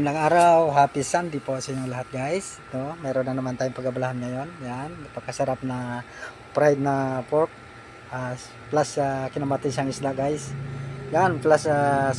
Magandang araw, happy Sunday po sa inyo lahat guys. Ito, meron na naman tayong pag-abalahan ngayon. Yan, napakasarap na fried na pork plus kinamatisang isda guys. Yan, plus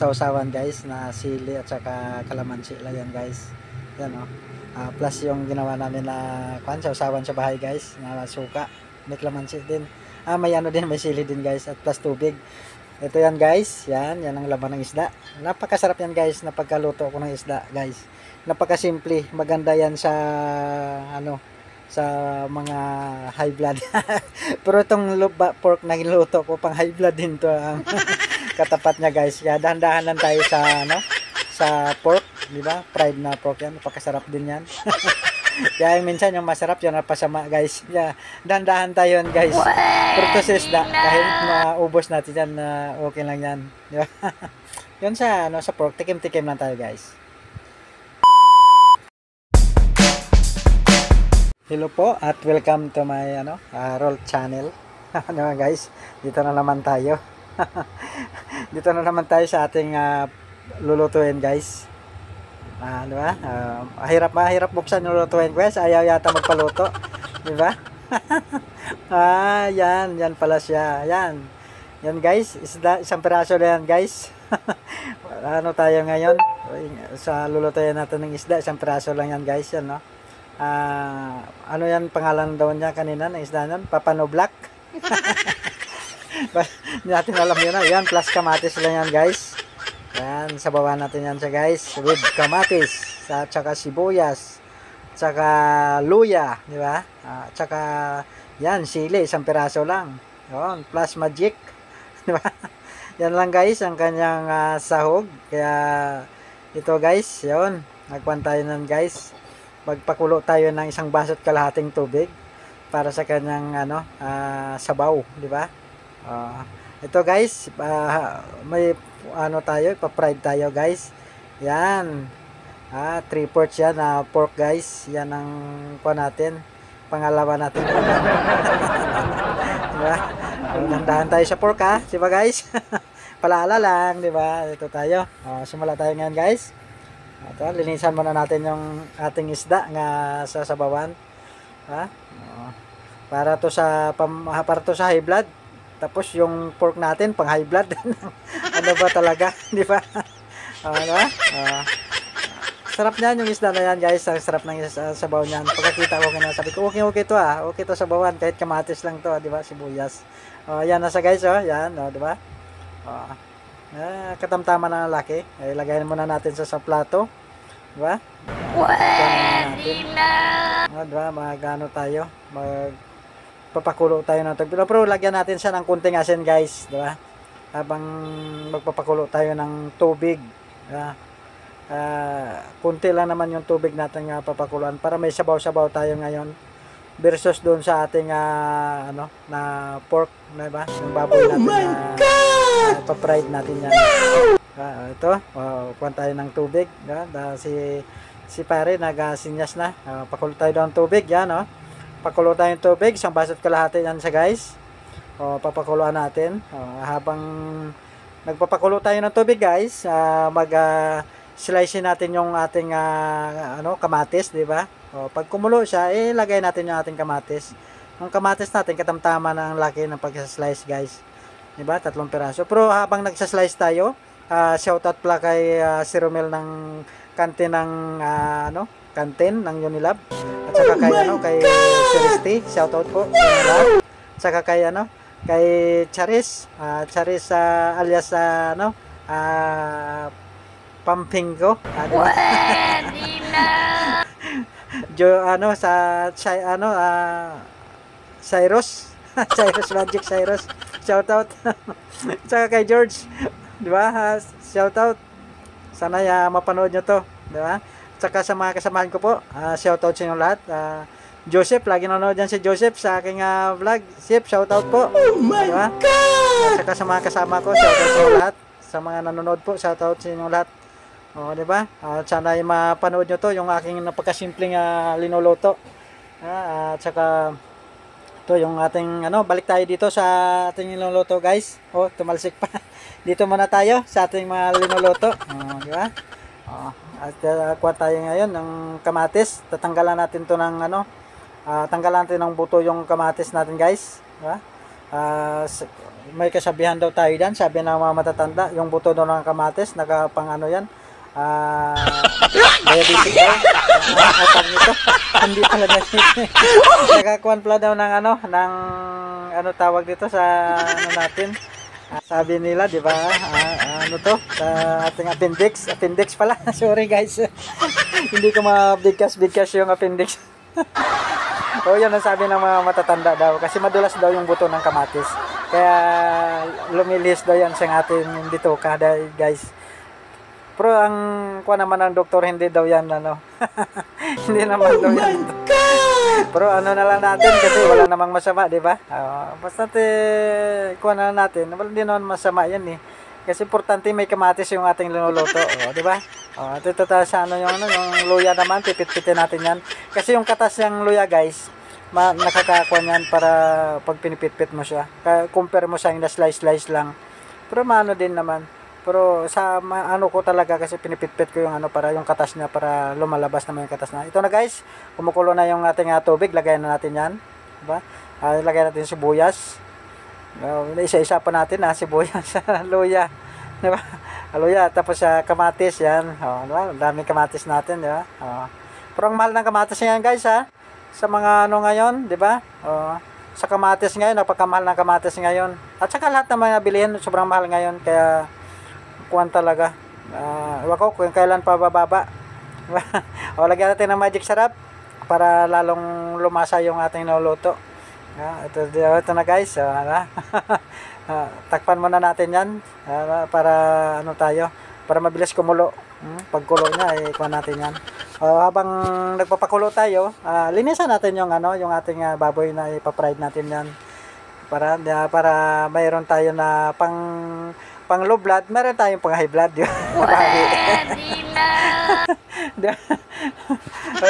sausawan guys na sili at saka kalamansi lang yan guys. Yan plus yung ginawa namin na sausawan sa bahay guys, na suka, may kalamansi din. May ano din, may sili din guys at plus tubig. Ito yan guys, yan ang laman ng isda. Napakasarap yan guys na pagkaluto ko ng isda guys. Napakasimple, maganda yan sa sa mga high blood. Pero itong pork na niluto ko pang high blood din to ang katapat niya guys. Kaya dahan-dahan lang tayo sa sa pork, di ba? Fried na pork yan, napakasarap din yan. Kaya minsan yung masarap yun napasama guys. Kaya dandahan tayo yan guys. Pero to sa isda, kahit maubos natin yan, okay lang yan. Di ba? Yun sa, sa pork, tikim-tikim lang tayo guys. Hello po at welcome to my Roll channel. Guys, dito na naman tayo. Dito na naman tayo sa ating lulutuin guys. Di ba? Mahirap buksan yung lutuin guys. Ayaw yata magpaluto. Di ba? Yan pala siya. Yan guys, isang piraso na yan guys. Ano tayo ngayon? Sa lulutuin natin ng isda, isang piraso lang yan guys. Yan, no? Ano yan pangalan daw niya kanina ng isda yan? Papano Black. Hindi natin alam yun. Yan, plus kamatis lang yan guys. Yan, sabawan natin yan siya guys with kamatis, at saka sibuyas, saka luya, di ba? Saka yan, sili, isang piraso lang. Yon, plus magic, di ba? Yan lang guys ang kanyang sahog. Kaya ito guys, yon, nagkuhan tayo nun guys. Magpakulo tayo ng isang baso at kalahating tubig para sa kanyang sabaw, di ba? Ito guys, may tayo, pa-fried tayo guys. Yan. 3/4 yan pork guys. Yan ang natin. Pangalawa natin. Diba? Dandahan tayo sa pork diba guys? Palaala lang, diba? Ito tayo. Simula tayo ngayon guys. Ito, linisan muna natin yung ating isda nga sasabawan. Para to sa high blood. Tapos yung pork natin pang high blood. Ano ba talaga, di ba? Sarap niyan yung isda na yan guys. Sarap ng sabaw niyan. Pagkakita ko kanya, sabi ko okay to okay to sabawan kahit kamatis lang to, di ba? Sibuyas. Yan nasa guys, yan, di ba? Katamtaman na lalaki. Ilagay muna natin sa plato, di ba? Pwede na. Diba? Magano tayo? Papakulo tayo ng tubig. Pero lagyan natin siya ng kunting asin guys, di ba? Habang magpapakulo tayo ng tubig. Kunti lang naman yung tubig natin nga papakuluan para may sabaw-sabaw tayo ngayon versus doon sa ating na pork, di ba? Yung baboy natin pa-fried natin yan. Ito, kuhan tayo ng tubig, si pare nagasinyas na. Pakulo tayo ng tubig, yan pakulo tayo ng tubig, isang baso at kalahati yan siya guys. Papakuluan natin. Habang nagpapakulo tayo ng tubig guys, slice natin yung ating kamatis, di ba? Pag kumulo siya, ilagay natin yung ating kamatis. Yung kamatis natin, katamtama ng laki ng pag-slice guys. Di ba? 3 piraso. Pero habang nagsa-slice tayo, shoutout pala kay si Romel ng kantin ng kantin ng Unilab. At saka kay Celeste, shoutout po sa Unilab. At saka kay Charis, alias Pampingo. Cyrus. Cyrus Magic Cyrus. Shoutout. Saka kay George, di ba? Shoutout. Sana mapanood nyo to, di ba? Saka sa mga kasamahan ko po, shoutout sa inyo lahat. Joseph, lagi nanonood yan si Joseph sa aking vlog. Chef, shoutout po. Oh my God! Saka sa mga kasama ko, shoutout sa inyo lahat. Sa mga nanonood po, shoutout sa inyo lahat. Di ba? Sana mapanood nyo to, yung aking napakasimpleng linuluto. At saka ito yung ating balik tayo dito sa ating linuluto guys. Tumalsik pa. Dito muna tayo sa ating mga linuluto. Di ba? At kuha tayo ngayon ng kamatis. Tatanggalan natin to ng ano, tanggalan natin ng buto yung kamatis natin, guys. Diba? May kasabihan daw tayo dyan, sabi ng mga matatanda, yung buto daw ng kamatis, nakapang ano yan, diabetic daw. Nito, hindi pala diabetic. Nakakuan pala daw ng ano, ano tawag dito sa ano natin. Sabi nila, di ba? Ano to? Sa ating appendix pala. Sorry guys. Hindi ko mabigkas yung appendix. O yun ang sabi ng mga matatanda daw. Kasi madulas daw yung buto ng kamatis. Kaya lumilis daw yan sa ating bituka, guys. Pero ang kuha naman ng doktor, hindi daw yan ano. Hindi naman daw yan. Pero ano na lang natin kasi wala namang masama, di ba? Basta kuha na lang natin. Wala din naman masama yan eh. Kasi importante may kamatis yung ating linuluto, di ba? Ito tayo sa ano yung luya naman, pipit-pitin natin yan. Kasi yung katas ng luya, guys, nakakakuha yan para pag pinipit-pit mo siya. Compare mo siya yung slice lang. Pero maano din naman. Pero sa ano ko talaga kasi pinipit-pit ko yung ano para yung katas niya para lumalabas naman yung katas na. Ito na guys, kumukulo na yung ating tubig, lagayan na natin yan. Diba? Lagayan natin sibuyas. Isa-isa pa natin sibuyas, luya. Diba? Luya, tapos kamatis yan. Diba? Daming kamatis natin, diba? Pero ang mahal ng kamatis yan guys sa mga ano ngayon, diba? Sa kamatis ngayon, napakamahal ng kamatis ngayon. At saka lahat ng mga bilihin, sobrang mahal ngayon. Kaya kuwan talaga. Ewan ko kung kailan pa bababa. Lagyan natin ng magic sarap para lalong lumasa yung ating niluluto. Ito na guys. Takpan muna natin yan para ano tayo, para mabilis kumulo. Pagkulo niya kuha natin yan. Habang nagpapakulo tayo, linisan natin yung ano, yung ating baboy na ipa-fried natin yan. Para mayroon tayo na pang low blood, meron tayong pang high blood.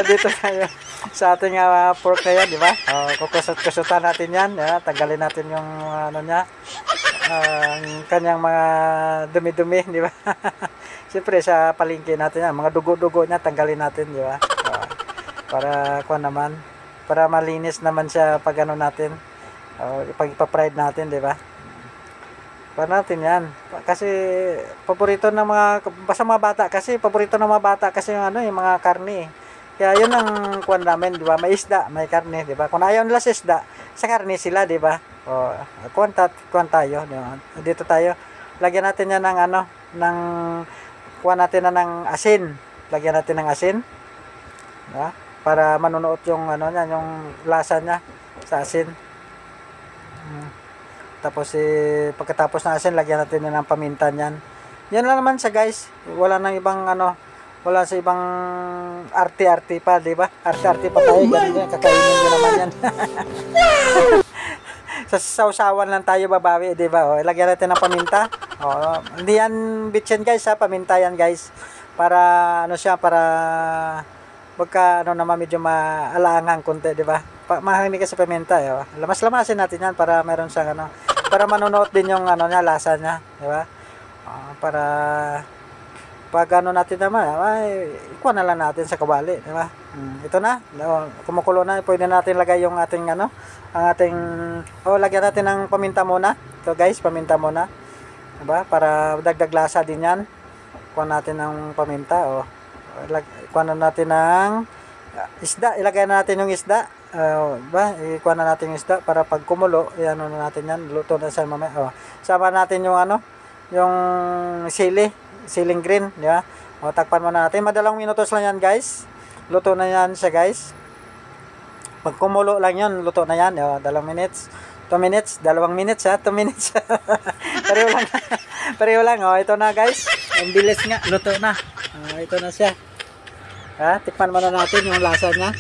Dito tayo sa ating pork na yan, di ba? Kukusot-kusutan natin yan. Tanggalin natin yung ano niya, kanyang mga dumi-dumi, di ba? Siyempre sa palengke natin yan, mga dugo-dugo niya, tanggalin natin, di ba? Para kuha naman, para malinis naman siya pag ano natin, pag ipa-fried natin, di ba? Para natin yan. Kasi paborito ng basta mga bata kasi paborito ng mga bata kasi yung ano, yung mga karne. Kaya yun ang kuwan namin, di ba? May isda, may karne, di ba? Kung ayaw nila sa isda, sa karne sila, di ba? Kuwan tayo, di ba? Dito tayo. Lagyan natin yan ng ano, kuwan natin na ng asin. Lagyan natin ng asin. Di ba? Para manunuot yung ano niya, yung lasa niya sa asin. Tapos pagkatapos ng asin, lagyan natin ng paminta niyan. Yan lang naman siya guys. Wala nang ibang ano, wala sa ibang arte-arte pa, di ba? Arte-arte pa tayo, ganyan, kakainin din naman yan. Sa sausawan lang tayo babawi, di ba? Lagyan natin ng paminta. Hindi yan bitchin guys paminta yan guys. Para ano siya, para pagka ano naman medyo maalangang konti, di ba? Mahangin ka sa paminta, lamas-lamasin natin yan para meron siyang ano, para manunuot din yung ano niya, lasa niya, di ba? Para pag ano natin naman, ikuha na lang natin sa kawali, di ba? Ito na, kumukulo na, pwede natin lagay yung ating ano, ang ating lagyan natin ng paminta muna. Ito guys, paminta muna. Di ba? Para dagdag lasa din yan. Kuha natin ng paminta, kuha na natin ng isda, ilagay na natin yung isda. Diba? Ikuha na natin yung isda para pag kumulo, ano na natin yan, luto na sa mamaya. Sama natin yung ano, yung siling green, di ba? Takpan muna natin. Madalang minutos lang yan, guys. Luto na yan siya, guys. Pag kumulo lang yun, luto na yan. 2 minutes. 2 minutes, 2 minutes 2 minutes. Pareho lang. Pareho lang. Ito na, guys. Ang bilis nga, luto na. Ito na siya. Tikman muna natin yung lasa niya.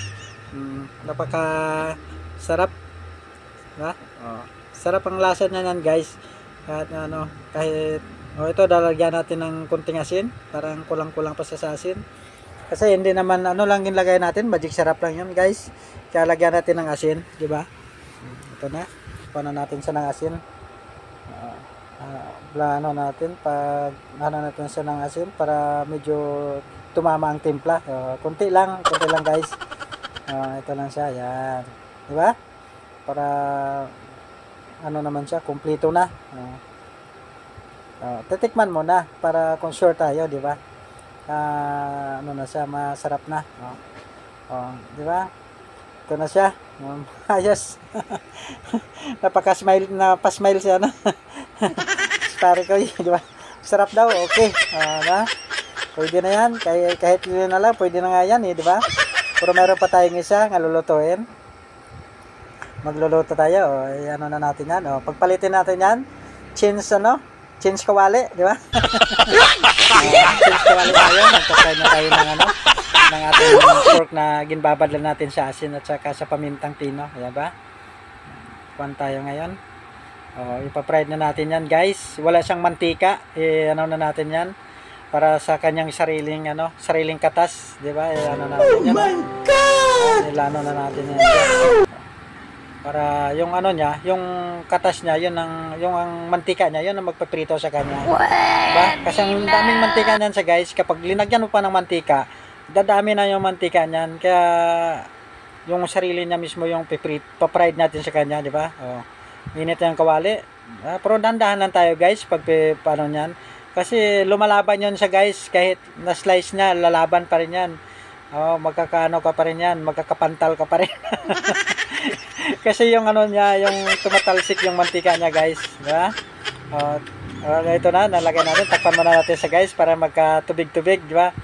Napaka sarap. Sarap ang lasa niya yan guys. Kahit ito lalagyan natin ng kunting asin, parang kulang-kulang pa sa asin. Kasi hindi naman ano lang ilagay natin, magic sarap lang 'yun guys. Kaya lagyan natin ng asin, di ba? Ito na. Kuha natin siya ng asin. Natin siya ng asin para medyo tumama ang timpla. Kunti lang guys. Ito lang siya, yan. Di ba? Para ano naman siya, kumpleto na. Titikman mo na para kung sure tayo, di ba? Ano na siya, masarap na. Di ba? Ito na siya. Ayos. Napasmile siya na. Pare ko, di ba? Sarap daw, okay. Pwede na yan. Kahit yun na lang, pwede na nga yan, di ba? Pero meron pa tayong isa nga lulutuin. Magluluto tayo. Ano na natin yan. Pagpalitin natin yan. Change kawali, di ba? Change kawali tayo. Magpapay na tayo ng ating pork na ginbabadlan natin sa asin at saka sa pamintang pino. Ayan ba? Kuhan tayo ngayon. Ipa-fried na natin yan, guys. Wala siyang mantika. Ano na natin yan para sa kanyang sariling katas, di ba? Ano na natin yan. Oh my God! Ilano na natin yan. Para yung niya, yung katas niya, yung ang mantika niya, yun ang magpaprito sa kanya. Diba? Kasi ang daming mantika niyan sa guys, kapag linagyan mo pa ng mantika, dadami na yung mantika niyan. Kaya yung sarili niya mismo yung pa-fried natin sa kanya, di ba? Init yung kawali. Pero dandahan lang tayo guys pag paano niyan. Kasi lumalaban yun sa guys, kahit na-slice niya, lalaban pa rin yan. Magkakaano ka pa rin yan, magkakapantal ka pa rin. Kasi yung niya, yung tumatalsik yung mantika niya guys, di ba? Ito na, nalagay natin, takpan muna natin sa guys para magkatubig-tubig, di ba?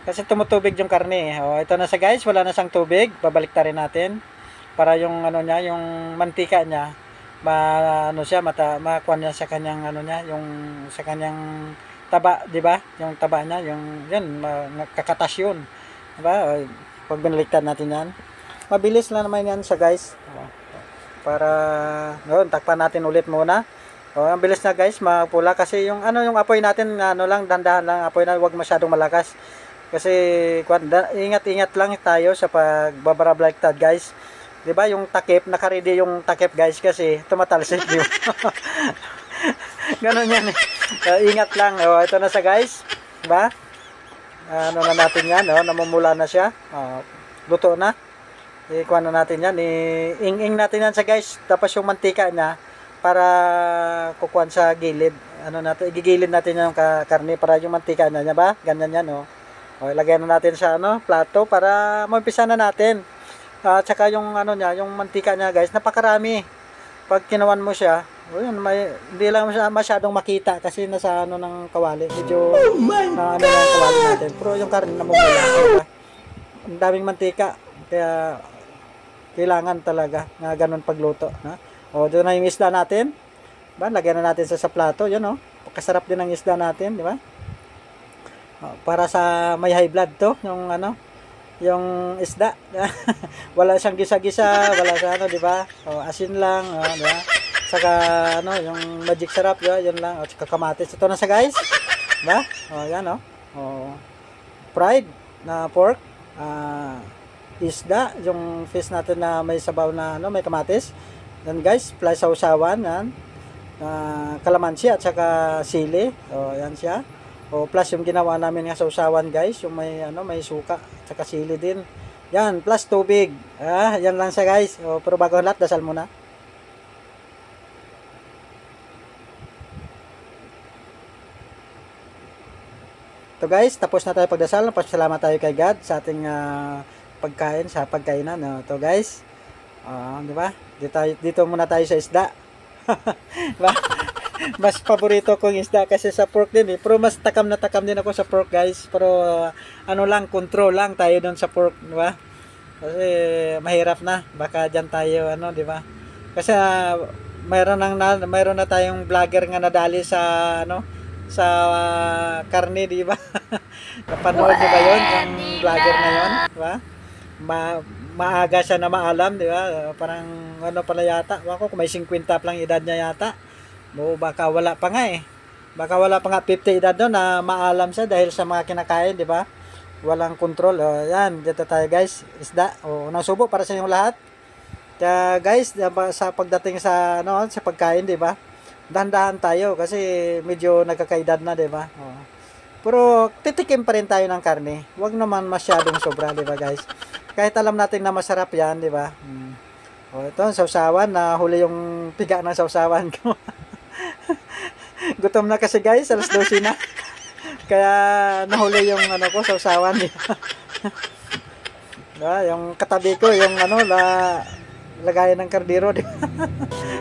Kasi tumutubig yung karne. Ito na sa guys, wala na siyang tubig, babalik ta rin natin para yung niya, yung mantika niya, makuha niya sa kanyang yung sa kanyang taba, di ba? Yung taba niya, yun, kakatas yun. Di ba? Pag binaliktad natin yan, mabilis lang naman yan siya guys. Para yun, takpan natin ulit muna. Ang bilis na guys, mapula kasi yung apoy natin, lang, dandahan lang apoy na, huwag masyadong malakas. Kasi ingat-ingat lang tayo sa pagbabaliktad guys. 'Di ba? Yung takip, naka-ready yung takip guys kasi tumatalsik di ba? Ganun yan. Ingat lang. Ito na sa guys. 'Di ba? Ano na natin yan, namumula na siya. Luto na. Ikuha na natin yan. Ing-ing natin yan sa guys. Tapos yung mantika niya para kukuhan sa gilid. Igigilid natin yung karne para yung mantika niya, ba? Ganyan yan, ilagay na natin sa plato para maumpisa na natin. At saka yung yung mantika niya, guys, napakarami. Pag kinawan mo siya, hindi lang masyadong makita kasi nasa ng kawali. Medyo ng kawali natin. Pero yung karne namumula, diba? Ang daming mantika. Kaya kailangan talaga na ganun pagluto, doon na yung isda natin. Ba, lagyan na natin sa plato, yun Kasarap din ng isda natin, di ba? Para sa may high blood to, yung isda. Wala siyang gisa-gisa, wala sa di ba? Asin lang, di ba? Saka yung magic sarap, yun lang. Saka kamatis. Ito na sa guys. Ba? Yan fried na pork. Isda, yung fish natin na may sabaw na may kamatis. Yan guys, plus sausawan yan. Kalamansi at saka sili. Yan siya. Plus yung ginawa namin nga sausawan guys, yung may suka at saka sili din. Yan, plus tubig. Yan lang siya guys. Pero bago lahat, dasal muna. So guys, tapos na tayo pagdasal. Pasalamat tayo kay God sa ating pagkain, sa pagkainan. To guys, di ba? Dito muna tayo sa isda. Diba? Mas paborito kong isda kasi sa pork din Pero mas takam din ako sa pork guys. Pero control lang tayo doon sa pork, di ba? Kasi mahirap na. Baka diyan tayo di ba? Kasi mayroon na tayong vlogger nga nadali sa sa karne, di ba? Napanood niyo ba 'yon, yung vlogger na 'yon, di ba? Maaga siya na maalam, di ba? Parang pala yata. Ako kung may 50 pa lang edad niya yata. Baka wala pa nga Baka wala pa nga 50 edad doon na maalam siya dahil sa mga kinakain, di ba? Walang control. Yan, dito tayo guys. Isda. Unang subo para sa inyong lahat. Kaya guys, sa pagdating sa sa pagkain, di ba? Dahan-dahan tayo kasi medyo nagkakaedad na, di ba? Pero titikim pa rin tayo ng karne. Huwag naman masyadong sobra, di ba guys? Kahit alam natin na masarap yan, di ba? O, ito, sausawan. Nahuli yung piga ng sausawan ko. Gutom na kasi guys, alas 12 na. Kaya nahuli yung ano ko, sausawan. Diba? Yung katabi ko, yung ano, lagayan ng kardero. Diba?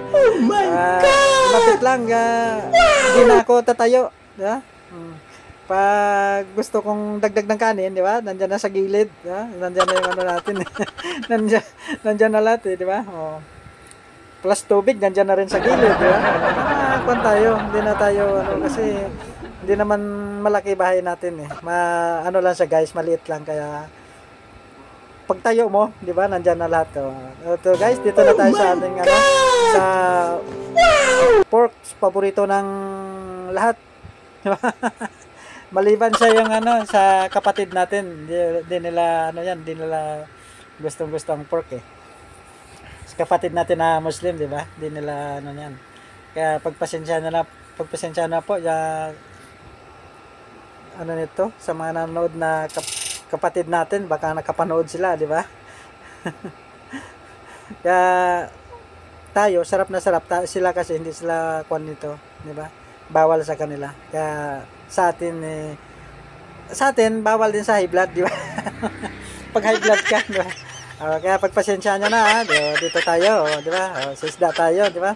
Oh my God! Lapit lang. Hindi na ako tatayo. Diba? Pag gusto kong dagdag ng kanin, di ba? Nandiyan na sa gilid, di ba? Nandiyan na yung ano natin. nandiyan na lahat, di ba? Oh. Plus tubig, nandiyan na rin sa gilid, di ba? Kung tayo, hindi na tayo, ano, kasi hindi naman malaki bahay natin, eh. Ano lang siya, guys, maliit lang, kaya pag tayo mo, di ba? Nandiyan na lahat, oh. Ito, guys, dito na tayo sa ating, ano, sa pork, paborito ng lahat. Di ba? Maliban sa yung ano sa kapatid natin, di nila ano yan, di nila gustong-gusto ang pork eh. Sa kapatid natin na Muslim, di ba? Di nila ano yan. Kaya pagpasensya na po ya ano nito sa mga nanonood na kapatid natin, baka nakapanood sila, di ba? Kaya tayo sarap na sarap sila kasi hindi sila kwan nito, di ba? Bawal sa kanila. Kaya sa atin bawal din sa high blood, di ba? Pag high blood ka, di ba? Kaya pagpasensya nyo na, ha? Dito tayo, di ba? Sa isda tayo, di ba?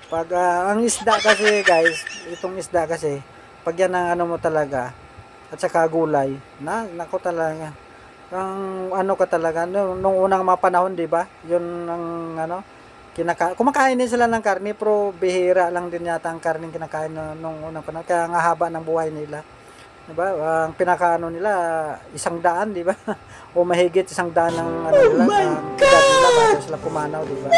Pag ang isda kasi, guys, itong isda kasi, pag yan ang ano mo talaga, at saka gulay, nako talaga. Ang ano ka talaga, nung unang mga panahon, di ba? Yun ang ano, kumakain din sila ng karne, pero bihira lang din yata ang karne kinakain nung unang panahon, kaya nga haba ng buhay nila, diba? Ang pinakaano nila 100, diba? O mahigit 100 ng ano nila, edad nila bago sila pumanaw, diba?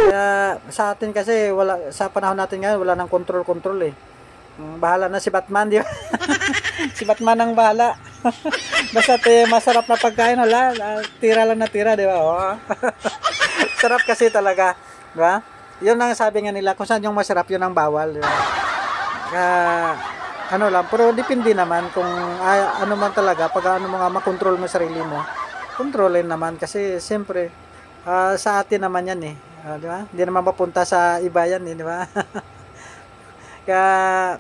Kaya sa atin kasi sa panahon natin ngayon wala nang control eh. Bahala na si Batman, diba? Si Batman ang bahala. Basta masarap na pagkain, tira lang na tira, diba? Oh. Sarap kasi talaga, diba? Yun ang sabi nga nila, kung saan yung masarap, yun ang bawal, diba? Ano lang, pero depende naman kung ano man talaga, pag ano mo nga makontrol mo sarili mo, kontrolin naman kasi siyempre sa atin naman yan eh, di ba? Hindi naman mapunta sa iba yan eh, di ba? Kaya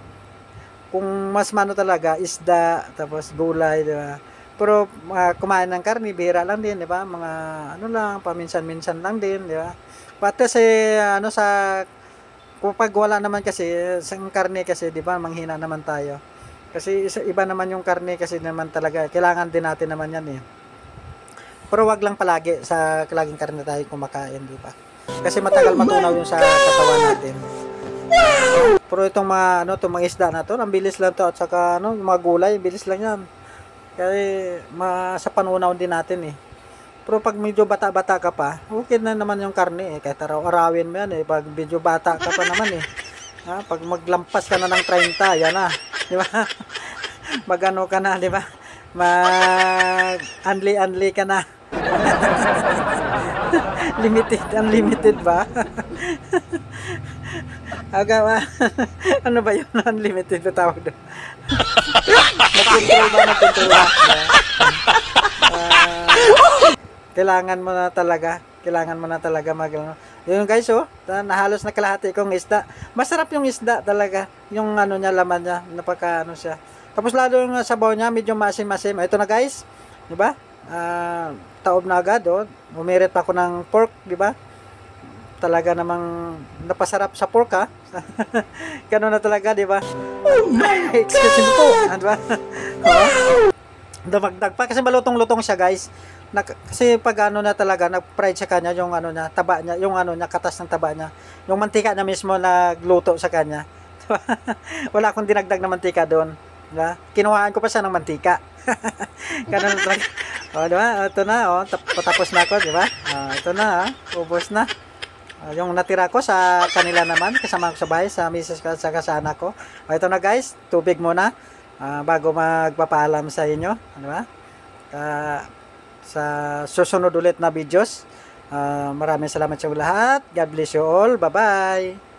kung mas mano talaga, isda, tapos gulay, di ba? Pero kumain ng karne, bihira lang din, di ba? Mga ano lang, paminsan-minsan lang din, di ba? Pati kasi ano sa kapag wala naman kasi sa karne kasi, di ba, manghina naman tayo. Kasi iba naman yung karne kasi naman talaga, kailangan din natin naman yan eh. Pero wag lang palagi sa laging karne tayo kumakain, di ba? Kasi matagal matunaw yung sa katawan natin. Pero itong mga ano, itong mga isda na to, ang bilis lang to, at saka ano, mga gulay, bilis lang yan. Kasi sa panunaw din natin eh. Pero pag medyo bata-bata ka pa, okay na naman yung karne eh. Kahit araw-arawin mo yan eh. Pag medyo bata ka pa naman eh. Pag maglampas ka na ng 30, yan na. Di ba? Magano ka na, di ba? Mag-unli ka na. Unlimited ba? Ano ba yun? Unlimited na tawag doon. Nagkontrol ba? Kailangan mo na talaga yun guys, oh, nahalos na kalahati kong isda. Masarap yung isda talaga, yung ano niya, laman niya, napaka ano siya. Tapos lalo yung sabaw niya, medyo masim-masim. Ito na guys, di ba? Taob na agad, oh. Umirit pa ako ng pork, di ba? Talaga namang napasarap sa pork, ha? Ganun na talaga, di ba? Oh my God! Excuse me po, di ba? Oh. Dumagdag pa kasi malutong-lutong siya, guys. Kasi pag ano na talaga, nag-fried sa kanya yung ano niya, taba niya, yung ano niya, katas ng taba niya. Yung mantika niya mismo nagluto sa kanya. Wala akong dinagdag na mantika doon. Diba? Kinuhaan ko pa siya ng mantika. Ganun talaga. O, diba? Ito na, oh, patapos na ako, diba? Ito na, ubos na. Yung natira ko sa kanila naman, kasama ko sa bahay, sa misis ko at sa anak ko. Ito na guys, tubig muna. Bago magpapaalam sa inyo, diba? Sa susunod ulit na videos. Maraming salamat sa lahat. God bless you all. Bye-bye.